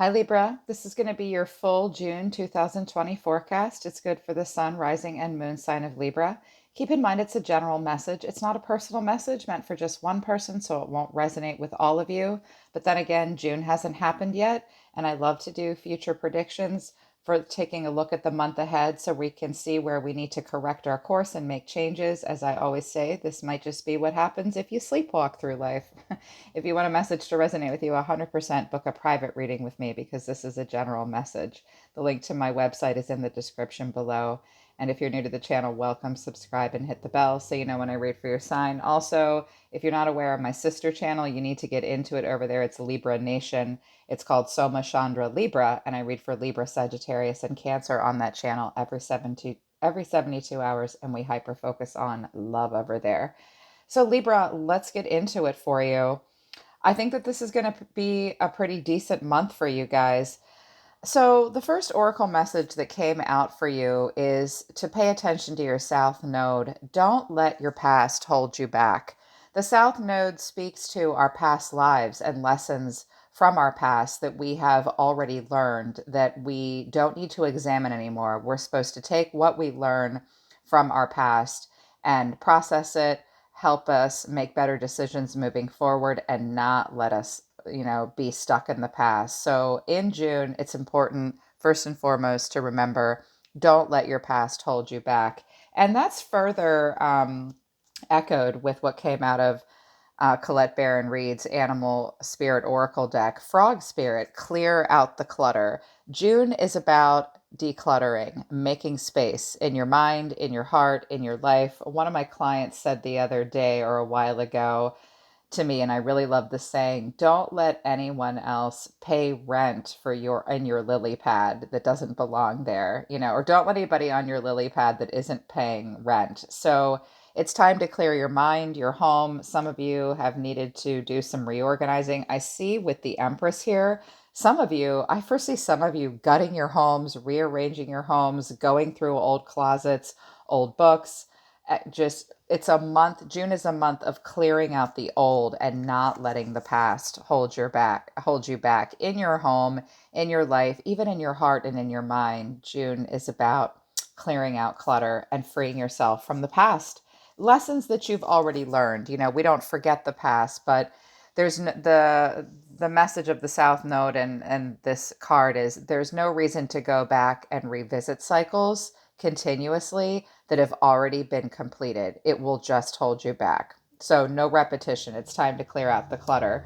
Hi Libra, this is going to be your full June 2020 forecast. It's good for the sun, rising, and moon sign of Libra. Keep in mind it's a general message. It's not a personal message meant for just one person, so it won't resonate with all of you. But then again, June hasn't happened yet, and I love to do future predictions for taking a look at the month ahead so we can see where we need to correct our course and make changes. As I always say, this might just be what happens if you sleepwalk through life. If you want a message to resonate with you, 100% book a private reading with me because this is a general message. The link to my website is in the description below. And if you're new to the channel, welcome, subscribe, and hit the bell so you know when I read for your sign. Also, if you're not aware of my sister channel, you need to get into it over there. It's Libra Nation. It's called Soma, Chandra, Libra, and I read for Libra, Sagittarius, and Cancer on that channel every 72 hours, and we hyper focus on love over there. So, Libra, let's get into it for you. I think that this is going to be a pretty decent month for you guys. So, the first oracle message that came out for you is to pay attention to your South Node. Don't let your past hold you back. The South Node speaks to our past lives and lessons from our past that we have already learned that we don't need to examine anymore. We're supposed to take what we learn from our past and process it, help us make better decisions moving forward, and not let us be stuck in the past. So in June, it's important, first and foremost, to remember don't let your past hold you back. And that's further echoed with what came out of Colette Baron Reed's Animal Spirit Oracle deck. Frog Spirit, clear out the clutter. June is about decluttering, making space in your mind, in your heart, in your life. One of my clients said the other day or a while ago to me, and I really love the saying, don't let anyone else pay rent for your lily pad that doesn't belong there, or don't let anybody on your lily pad that isn't paying rent. So it's time to clear your mind, your home. Some of you have needed to do some reorganizing. I see with the Empress here, I foresee some of you gutting your homes, rearranging your homes, going through old closets, old books. Just it's a month. June is a month of clearing out the old and not letting the past hold you back in your home, in your life, even in your heart and in your mind. June is about clearing out clutter and freeing yourself from the past. Lessons that you've already learned. We don't forget the past, but the message of the South Node and this card is there's no reason to go back and revisit cycles continuously that have already been completed. It will just hold you back. So, no repetition. It's time to clear out the clutter.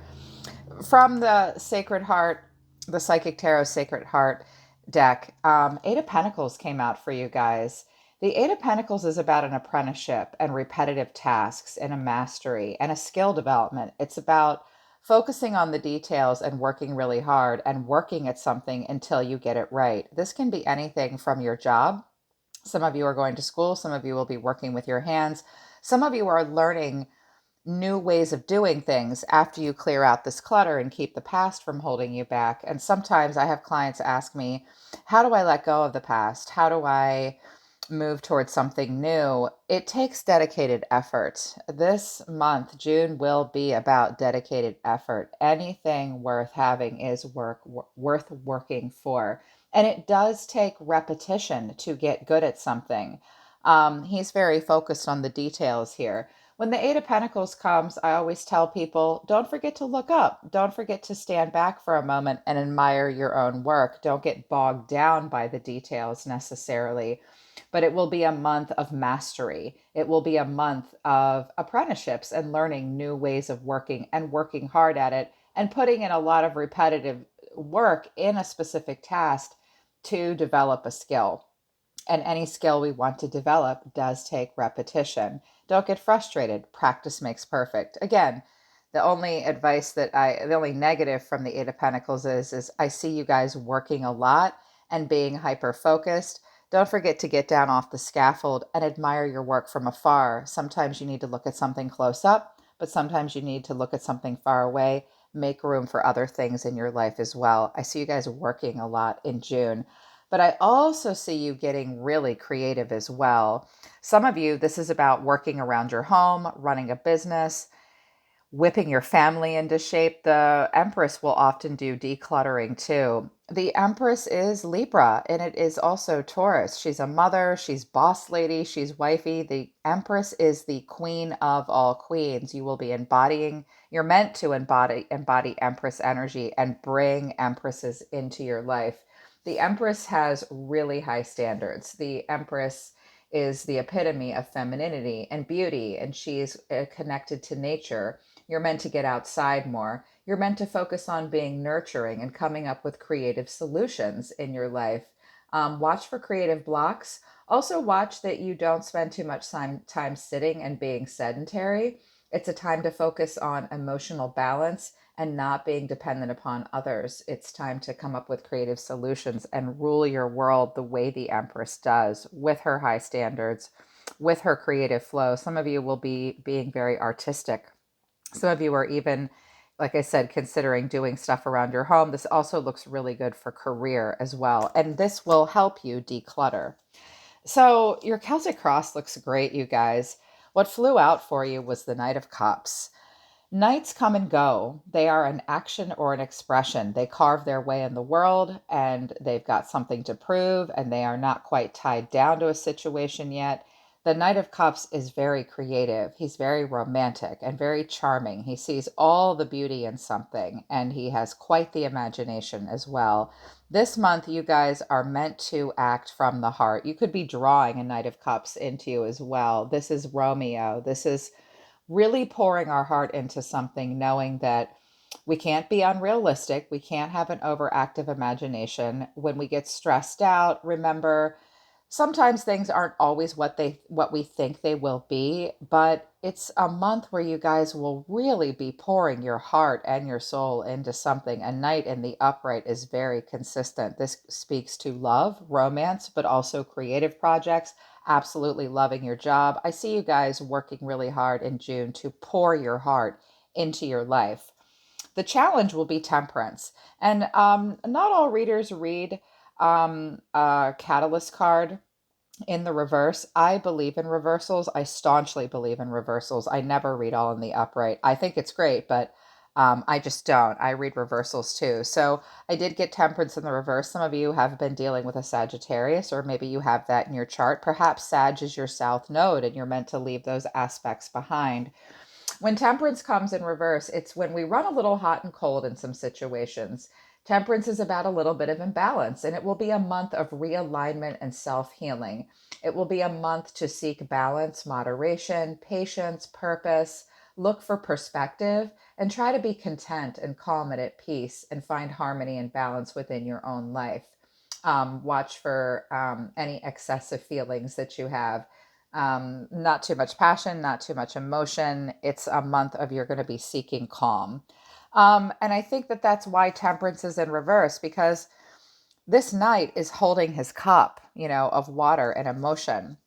From the Sacred Heart, the Psychic Tarot Sacred Heart deck, Eight of Pentacles came out for you guys. The Eight of Pentacles is about an apprenticeship and repetitive tasks and a mastery and a skill development. It's about focusing on the details and working really hard and working at something until you get it right. This can be anything from your job. Some of you are going to school. Some of you will be working with your hands. Some of you are learning new ways of doing things after you clear out this clutter and keep the past from holding you back. And sometimes I have clients ask me, how do I let go of the past? How do I move towards something new? It takes dedicated effort. This month, June, will be about dedicated effort. Anything worth having is worth working for. And it does take repetition to get good at something. He's very focused on the details here. When the Eight of Pentacles comes, I always tell people, don't forget to look up. Don't forget to stand back for a moment and admire your own work. Don't get bogged down by the details necessarily. But it will be a month of mastery. It will be a month of apprenticeships and learning new ways of working and working hard at it and putting in a lot of repetitive work in a specific task to develop a skill. And any skill we want to develop does take repetition. Don't get frustrated. Practice makes perfect. Again, the only negative from the Eight of Pentacles is I see you guys working a lot and being hyper focused. Don't forget to get down off the scaffold and admire your work from afar. Sometimes you need to look at something close up, but sometimes you need to look at something far away. Make room for other things in your life as well. I see you guys working a lot in June. But I also see you getting really creative as well. Some of you, this is about working around your home, running a business. whipping your family into shape. The Empress will often do decluttering too. The Empress is Libra and it is also Taurus. She's a mother, she's boss lady, she's wifey. The Empress is the queen of all queens. You will be embodying, you're meant to embody Empress energy and bring Empresses into your life. The Empress has really high standards. The Empress is the epitome of femininity and beauty, and she's connected to nature. You're meant to get outside more. You're meant to focus on being nurturing and coming up with creative solutions in your life. Watch for creative blocks. Also, watch that you don't spend too much time sitting and being sedentary. It's a time to focus on emotional balance and not being dependent upon others. It's time to come up with creative solutions and rule your world the way the Empress does, with her high standards, with her creative flow. Some of you will be being very artistic. Some of you are even, like I said, considering doing stuff around your home. This also looks really good for career as well. And this will help you declutter. So your Celtic cross looks great, you guys. What flew out for you was the Knight of Cups. Knights come and go. They are an action or an expression. They carve their way in the world and they've got something to prove and they are not quite tied down to a situation yet. The Knight of Cups is very creative. He's very romantic and very charming. He sees all the beauty in something and he has quite the imagination as well. This month, you guys are meant to act from the heart. You could be drawing a Knight of Cups into you as well. This is Romeo. This is really pouring our heart into something, knowing that we can't be unrealistic. We can't have an overactive imagination. When we get stressed out, remember, sometimes things aren't always what we think they will be, but it's a month where you guys will really be pouring your heart and your soul into something. A Knight in the upright is very consistent. This speaks to love, romance, but also creative projects. Absolutely loving your job. I see you guys working really hard in June to pour your heart into your life. The challenge will be temperance. And not all readers read a catalyst card in the reverse. I believe in reversals. I staunchly believe in reversals. I never read all in the upright. I think it's great, but I just don't. I read reversals too. So I did get temperance in the reverse. Some of you have been dealing with a Sagittarius, or maybe you have that in your chart. Perhaps Sag is your south node and you're meant to leave those aspects behind. When temperance comes in reverse, it's when we run a little hot and cold in some situations. Temperance is about a little bit of imbalance, and it will be a month of realignment and self healing. It will be a month to seek balance, moderation, patience, purpose, look for perspective, and try to be content and calm and at peace and find harmony and balance within your own life. Watch for any excessive feelings that you have. Not too much passion, not too much emotion. It's a month of you're going to be seeking calm. And I think that that's why temperance is in reverse, because this knight is holding his cup, of water and emotion.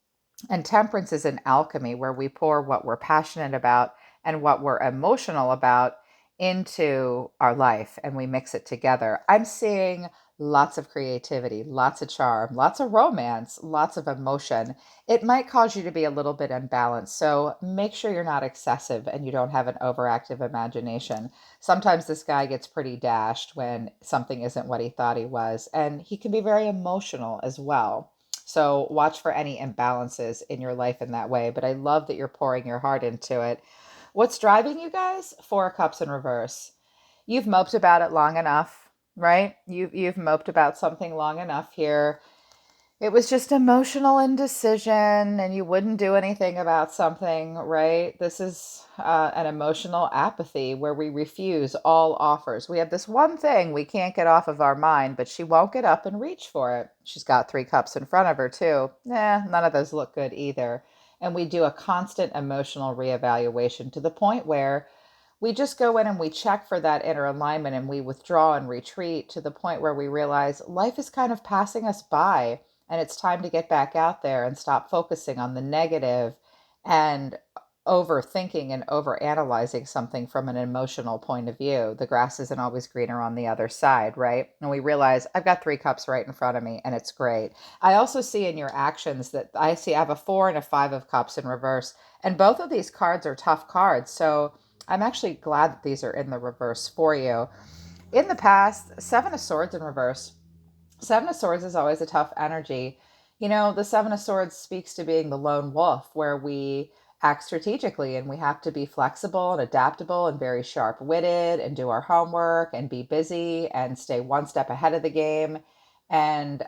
And temperance is an alchemy where we pour what we're passionate about and what we're emotional about into our life and we mix it together. I'm seeing lots of creativity, lots of charm, lots of romance, lots of emotion. It might cause you to be a little bit imbalanced. So make sure you're not excessive and you don't have an overactive imagination. Sometimes this guy gets pretty dashed when something isn't what he thought he was, and he can be very emotional as well. So watch for any imbalances in your life in that way. But I love that you're pouring your heart into it. What's driving you guys? Four of Cups in reverse. You've moped about it long enough, right? You've moped about something long enough here. It was just emotional indecision, and you wouldn't do anything about something, right? This is an emotional apathy where we refuse all offers. We have this one thing we can't get off of our mind, but she won't get up and reach for it. She's got three cups in front of her, too. None of those look good either. And we do a constant emotional reevaluation to the point where we just go in and we check for that inner alignment and we withdraw and retreat to the point where we realize life is kind of passing us by and it's time to get back out there and stop focusing on the negative and overthinking and overanalyzing something from an emotional point of view. The grass isn't always greener on the other side, right? And we realize I've got three cups right in front of me and it's great. I also see in your actions that I have a four and a five of cups in reverse, and both of these cards are tough cards. So I'm actually glad that these are in the reverse for you. In the past, Seven of Swords in reverse. Seven of Swords is always a tough energy. The Seven of Swords speaks to being the lone wolf, where we act strategically and we have to be flexible and adaptable and very sharp witted and do our homework and be busy and stay one step ahead of the game. And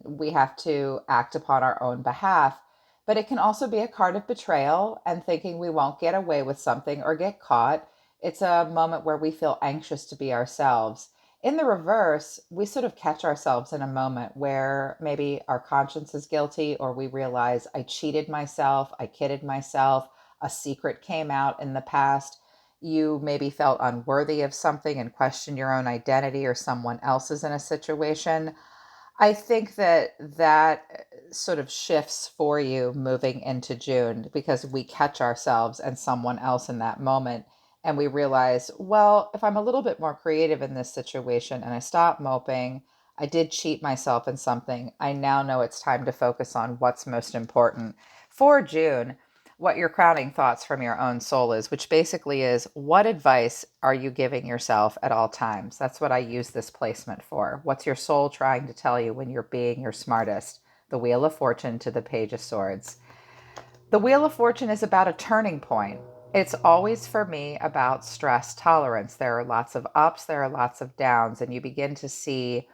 we have to act upon our own behalf. But it can also be a card of betrayal and thinking we won't get away with something or get caught. It's a moment where we feel anxious to be ourselves. In the reverse, we sort of catch ourselves in a moment where maybe our conscience is guilty, or we realize I cheated myself, I kidded myself, a secret came out in the past. You maybe felt unworthy of something and questioned your own identity, or someone else's in a situation. I think that sort of shifts for you moving into June because we catch ourselves and someone else in that moment. And we realize, well, if I'm a little bit more creative in this situation and I stop moping, I did cheat myself in something. I now know it's time to focus on what's most important. For June, what your crowning thoughts from your own soul is, which basically is what advice are you giving yourself at all times? That's what I use this placement for. What's your soul trying to tell you when you're being your smartest? The Wheel of Fortune to the Page of Swords. The Wheel of Fortune is about a turning point. It's always for me about stress tolerance. There are lots of ups, there are lots of downs, and you begin to see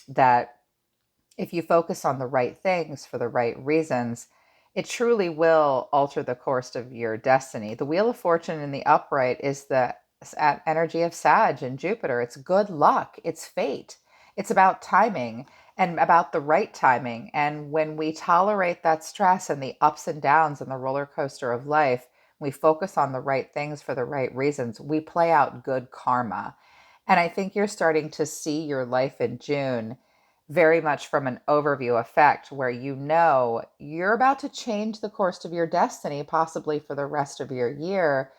that if you focus on the right things for the right reasons, it truly will alter the course of your destiny. The Wheel of Fortune in the upright is the energy of Sag and Jupiter. It's good luck, it's fate. It's about timing and about the right timing. And when we tolerate that stress and the ups and downs and the roller coaster of life, we focus on the right things for the right reasons, we play out good karma. And I think you're starting to see your life in June very much from an overview effect where you're about to change the course of your destiny, possibly for the rest of your year,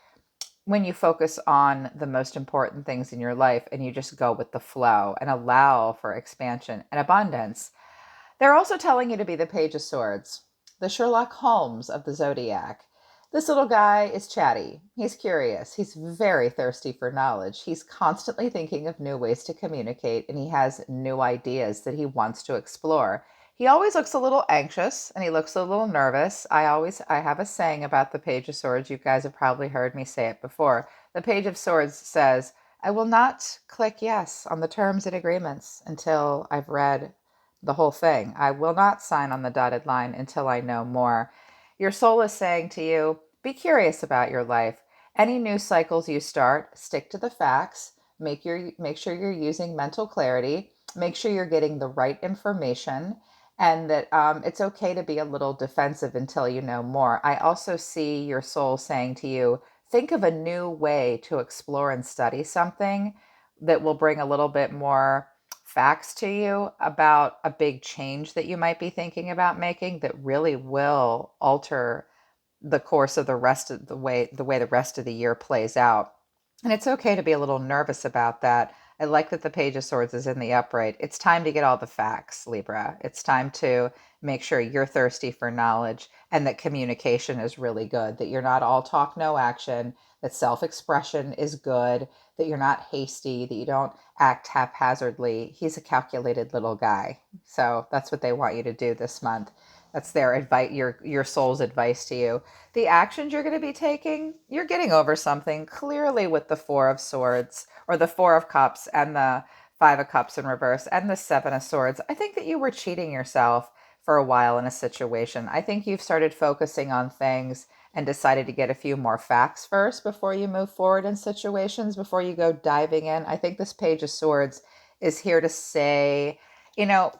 when you focus on the most important things in your life and you just go with the flow and allow for expansion and abundance. They're also telling you to be the Page of Swords, the Sherlock Holmes of the zodiac. This little guy is chatty. He's curious. He's very thirsty for knowledge. He's constantly thinking of new ways to communicate, and he has new ideas that he wants to explore. He always looks a little anxious and he looks a little nervous. I have a saying about the Page of Swords. You guys have probably heard me say it before. The Page of Swords says, I will not click yes on the terms and agreements until I've read the whole thing. I will not sign on the dotted line until I know more. Your soul is saying to you, be curious about your life. Any new cycles you start, stick to the facts. Make sure you're using mental clarity. Make sure you're getting the right information, and that it's okay to be a little defensive until you know more. I also see your soul saying to you, think of a new way to explore and study something that will bring a little bit more facts to you about a big change that you might be thinking about making that really will alter the course of the way the rest of the year plays out. And it's okay to be a little nervous about that. I like that the Page of Swords is in the upright. It's time to get all the facts, Libra. It's time to make sure you're thirsty for knowledge and that communication is really good, that you're not all talk, no action, that self expression is good, that you're not hasty, that you don't act haphazardly. He's a calculated little guy. So that's what they want you to do this month. That's their advice, your soul's advice to you. The actions you're going to be taking, you're getting over something clearly with the Four of Swords or the Four of Cups and the Five of Cups in reverse and the Seven of Swords. I think that you were cheating yourself for a while in a situation. I think you've started focusing on things and decided to get a few more facts first before you move forward in situations, before you go diving in. I think this Page of Swords is here to say, you know,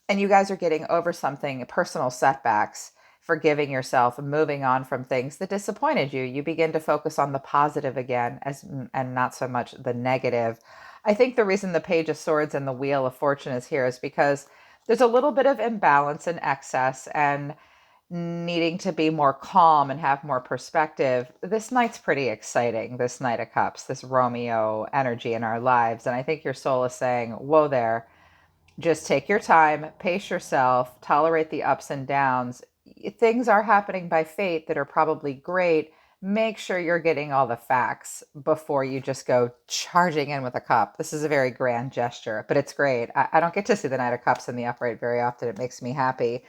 and you guys are getting over something, personal setbacks, forgiving yourself and moving on from things that disappointed you. You begin to focus on the positive again and not so much the negative. I think the reason the Page of Swords and the Wheel of Fortune is here is because there's a little bit of imbalance and excess and needing to be more calm and have more perspective. This night's pretty exciting, this Knight of Cups, this Romeo energy in our lives. And I think your soul is saying, whoa there, just take your time, pace yourself, tolerate the ups and downs. Things are happening by fate that are probably great, make sure you're getting all the facts before you just go charging in with a cup. This is a very grand gesture, but it's great. I don't get to see the Knight of Cups in the upright very often. It makes me happy.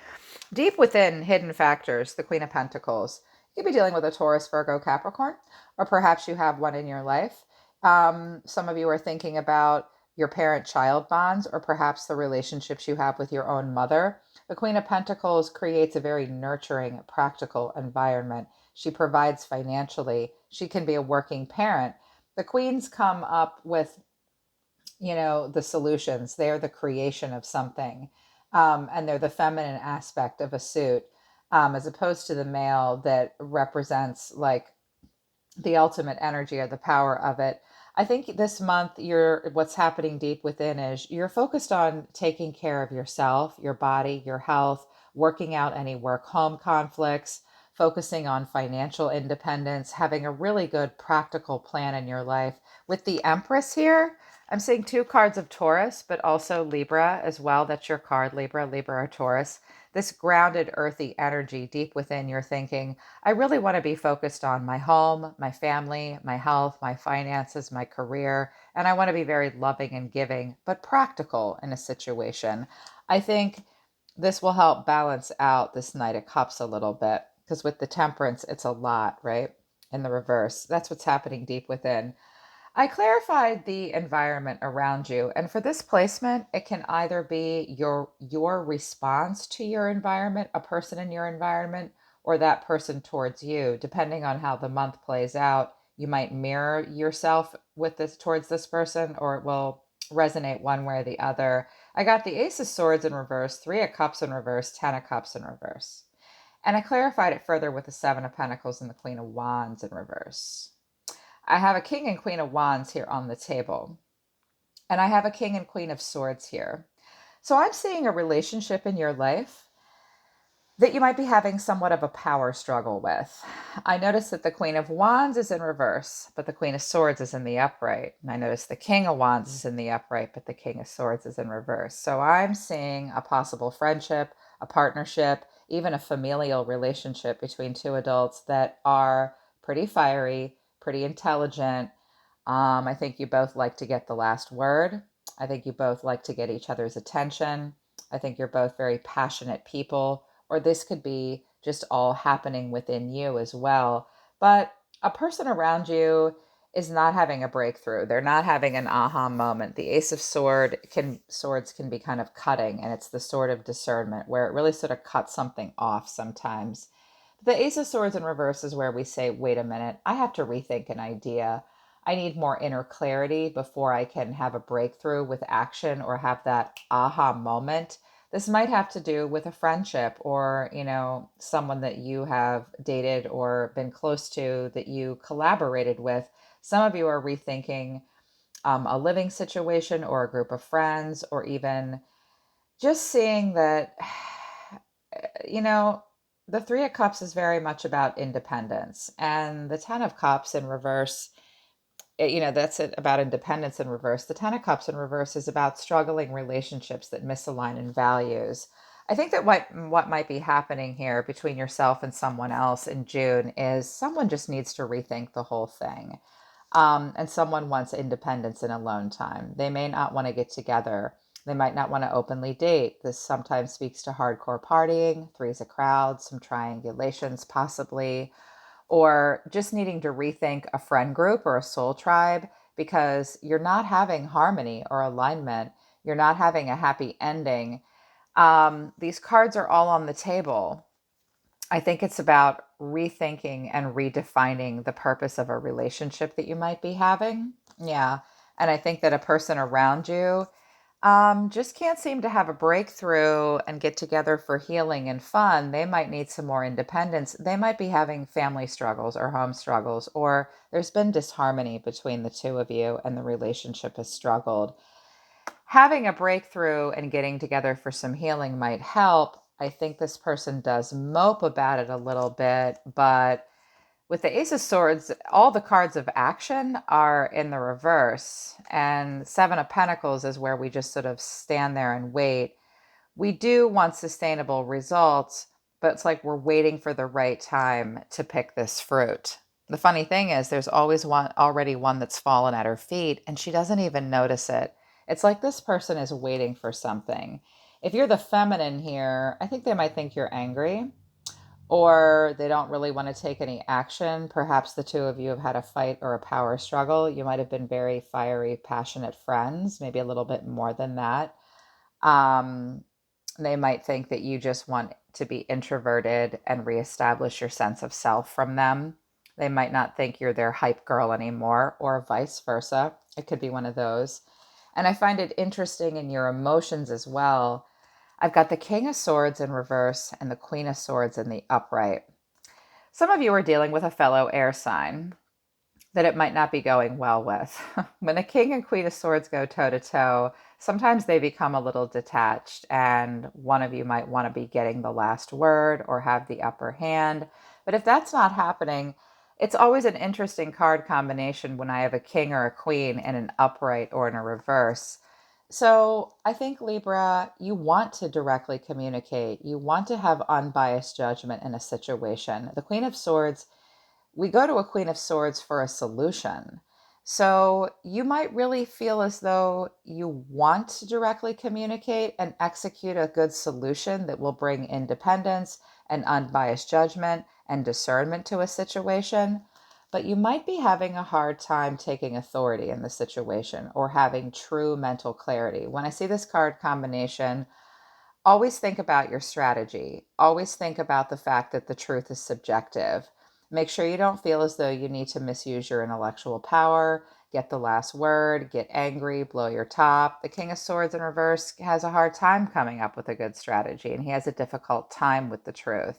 Deep within hidden factors, the Queen of Pentacles. You could be dealing with a Taurus, Virgo, Capricorn, or perhaps you have one in your life. Some of you are thinking about your parent child bonds, or perhaps the relationships you have with your own mother. The Queen of Pentacles creates a very nurturing, practical environment. She provides financially. She can be a working parent. The queens come up with, the solutions. They're the creation of something. And they're the feminine aspect of a suit, as opposed to the male that represents like the ultimate energy or the power of it. I think this month what's happening deep within is you're focused on taking care of yourself, your body, your health, working out any work home conflicts, focusing on financial independence, having a really good practical plan in your life. With the Empress here, I'm seeing two cards of Taurus, but also Libra as well. That's your card, Libra or Taurus. This grounded, earthy energy deep within, you're thinking, I really want to be focused on my home, my family, my health, my finances, my career, and I want to be very loving and giving, but practical in a situation. I think this will help balance out this Knight of Cups a little bit, because with the Temperance, it's a lot, right? In the reverse. That's what's happening deep within. I clarified the environment around you, and for this placement, it can either be your response to your environment, a person in your environment, or that person towards you. Depending on how the month plays out, you might mirror yourself with this towards this person, or it will resonate one way or the other. I got the Ace of Swords in reverse, Three of Cups in reverse, Ten of Cups in reverse. And I clarified it further with the Seven of Pentacles and the Queen of Wands in reverse. I have a King and Queen of Wands here on the table, and I have a King and Queen of Swords here. So I'm seeing a relationship in your life that you might be having somewhat of a power struggle with. I notice that the Queen of Wands is in reverse, but the Queen of Swords is in the upright. And I notice the King of Wands is in the upright, but the King of Swords is in reverse. So I'm seeing a possible friendship, a partnership, even a familial relationship between two adults that are pretty fiery, pretty intelligent. I think you both like to get the last word. I think you both like to get each other's attention. I think you're both very passionate people, or this could be just all happening within you as well. But a person around you is not having a breakthrough. They're not having an aha moment. The Ace of Swords can be kind of cutting, and it's the sword of discernment where it really sort of cuts something off sometimes. The Ace of Swords in reverse is where we say, wait a minute, I have to rethink an idea. I need more inner clarity before I can have a breakthrough with action or have that aha moment. This might have to do with a friendship or, someone that you have dated or been close to that you collaborated with. Some of you are rethinking a living situation or a group of friends, or even just seeing that, you know, the Three of Cups is very much about independence, and the Ten of Cups in reverse, that's it about independence in reverse. The Ten of Cups in reverse is about struggling relationships that misalign in values. I think that what might be happening here between yourself and someone else in June is someone just needs to rethink the whole thing. And someone wants independence and alone time. They may not want to get together. They might not want to openly date. This sometimes speaks to hardcore partying, threes of crowds, some triangulations possibly, or just needing to rethink a friend group or a soul tribe because you're not having harmony or alignment. You're not having a happy ending. These cards are all on the table. I think it's about rethinking and redefining the purpose of a relationship that you might be having. Yeah. And I think that a person around you just can't seem to have a breakthrough and get together for healing and fun. They might need some more independence. They might be having family struggles or home struggles, or there's been disharmony between the two of you and the relationship has struggled. Having a breakthrough and getting together for some healing might help. I think this person does mope about it a little bit, but with the Ace of Swords, all the cards of action are in the reverse. And Seven of Pentacles is where we just sort of stand there and wait. We do want sustainable results, but it's like we're waiting for the right time to pick this fruit. The funny thing is, there's always already one that's fallen at her feet, and she doesn't even notice it. It's like this person is waiting for something. If you're the feminine here, I think they might think you're angry, or they don't really want to take any action. Perhaps the two of you have had a fight or a power struggle. You might have been very fiery, passionate friends, maybe a little bit more than that. Um, they might think that you just want to be introverted and reestablish your sense of self from them. They might not think you're their hype girl anymore, or vice versa. It could be one of those. And I find it interesting in your emotions as well. I've got the King of Swords in reverse and the Queen of Swords in the upright. Some of you are dealing with a fellow air sign that it might not be going well with. When a king and queen of swords go toe to toe, sometimes they become a little detached, and one of you might want to be getting the last word or have the upper hand. But if that's not happening, it's always an interesting card combination when I have a king or a queen in an upright or in a reverse. So I think, Libra, you want to directly communicate. You want to have unbiased judgment in a situation. The Queen of Swords, we go to a Queen of Swords for a solution. So you might really feel as though you want to directly communicate and execute a good solution that will bring independence and unbiased judgment and discernment to a situation. But you might be having a hard time taking authority in the situation or having true mental clarity. When I see this card combination, always think about your strategy. Always think about the fact that the truth is subjective. Make sure you don't feel as though you need to misuse your intellectual power, get the last word, get angry, blow your top. The King of Swords in reverse has a hard time coming up with a good strategy, and he has a difficult time with the truth.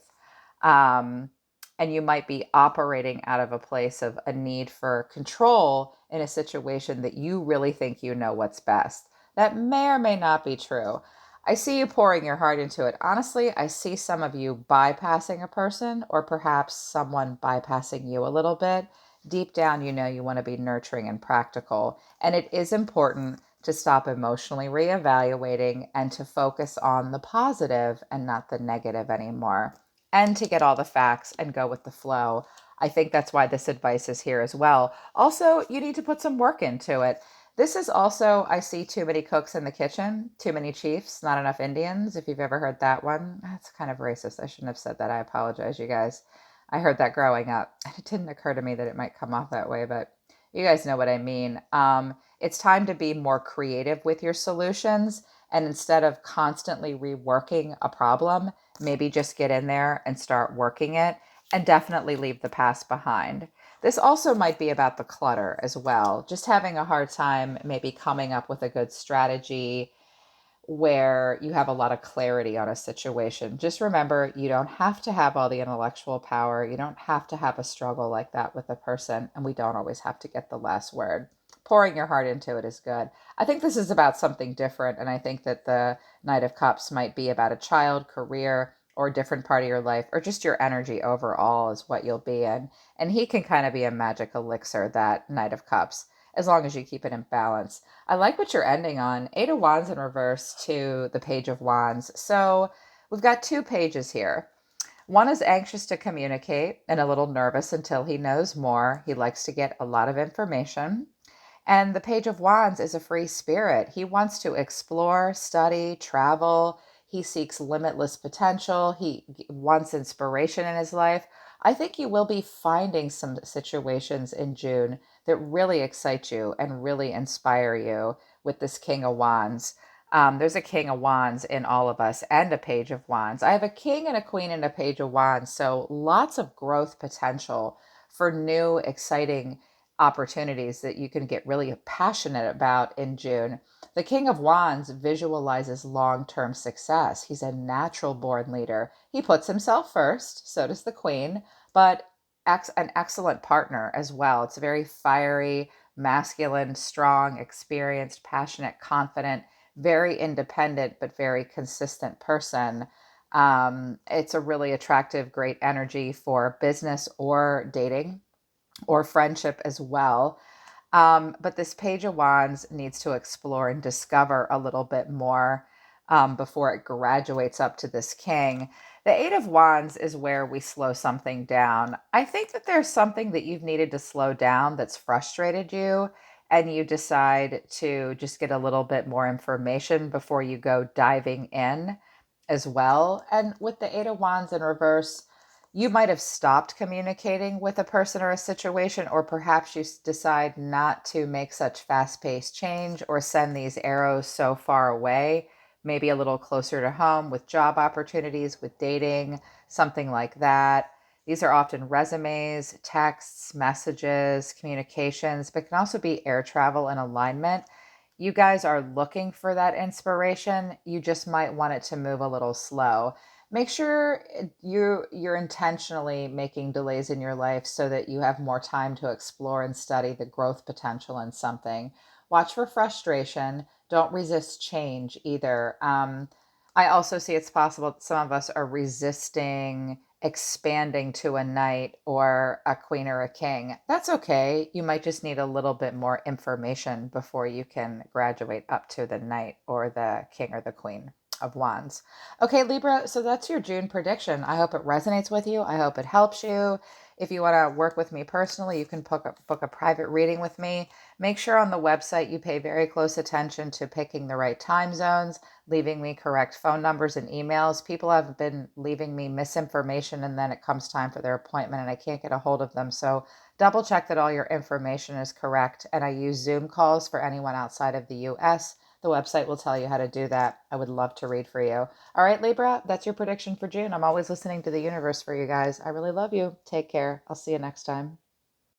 Um, and you might be operating out of a place of a need for control in a situation that you really think you know what's best. That may or may not be true. I see you pouring your heart into it. Honestly, I see some of you bypassing a person, or perhaps someone bypassing you a little bit. Deep down, you know you want to be nurturing and practical. And it is important to stop emotionally reevaluating and to focus on the positive and not the negative anymore, and to get all the facts and go with the flow. I think that's why this advice is here as well. Also, you need to put some work into it. This is also, I see too many cooks in the kitchen, too many chiefs, not enough Indians. If you've ever heard that one, that's kind of racist. I shouldn't have said that. I apologize, you guys. I heard that growing up. It didn't occur to me that it might come off that way, but you guys know what I mean. It's time to be more creative with your solutions. And instead of constantly reworking a problem, maybe just get in there and start working it, and definitely leave the past behind. This also might be about the clutter as well, just having a hard time maybe coming up with a good strategy where you have a lot of clarity on a situation. Just remember, you don't have to have all the intellectual power. You don't have to have a struggle like that with a person, and we don't always have to get the last word. Pouring your heart into it is good. I think this is about something different, and I think that the Knight of Cups might be about a child, career, or a different part of your life, or just your energy overall is what you'll be in. And he can kind of be a magic elixir, that Knight of Cups, as long as you keep it in balance. I like what you're ending on. Eight of Wands in reverse to the Page of Wands. So we've got two pages here. One is anxious to communicate and a little nervous until he knows more. He likes to get a lot of information. And the Page of Wands is a free spirit. He wants to explore, study, travel. He seeks limitless potential. He wants inspiration in his life. I think you will be finding some situations in June that really excite you and really inspire you with this King of Wands. There's a King of Wands in all of us and a Page of Wands. I have a King and a Queen and a Page of Wands. So lots of growth potential for new, exciting opportunities that you can get really passionate about in June. The King of Wands visualizes long term success. He's a natural born leader. He puts himself first, so does the Queen, but an excellent partner as well. It's a very fiery, masculine, strong, experienced, passionate, confident, very independent, but very consistent person. It's a really attractive, great energy for business or dating or friendship as well. But this Page of Wands needs to explore and discover a little bit more. before it graduates up to this king. The Eight of Wands is where we slow something down. I think that there's something that you've needed to slow down that's frustrated you, and you decide to just get a little bit more information before you go diving in as well. And with the Eight of Wands in reverse, you might have stopped communicating with a person or a situation, or perhaps you decide not to make such fast paced change or send these arrows so far away, maybe a little closer to home with job opportunities, with dating, something like that. These are often resumes, texts, messages, communications, but can also be air travel and alignment. You guys are looking for that inspiration. You just might want it to move a little slow. Make sure you're intentionally making delays in your life so that you have more time to explore and study the growth potential in something. Watch for frustration. Don't resist change either. I also see it's possible that some of us are resisting expanding to a knight or a queen or a king. That's okay. You might just need a little bit more information before you can graduate up to the knight or the king or the queen of wands. Okay, Libra, so that's your June prediction. I hope it resonates with you. I hope it helps you. If you want to work with me personally, you can book a private reading with me. Make sure on the website you pay very close attention to picking the right time zones, leaving me correct phone numbers and emails. People have been leaving me misinformation, and then it comes time for their appointment and I can't get a hold of them. So double check that all your information is correct. And I use Zoom calls for anyone outside of the US. The website will tell you how to do that. I would love to read for you. All right, Libra, that's your prediction for June. I'm always listening to the universe for you guys. I really love you. Take care. I'll see you next time.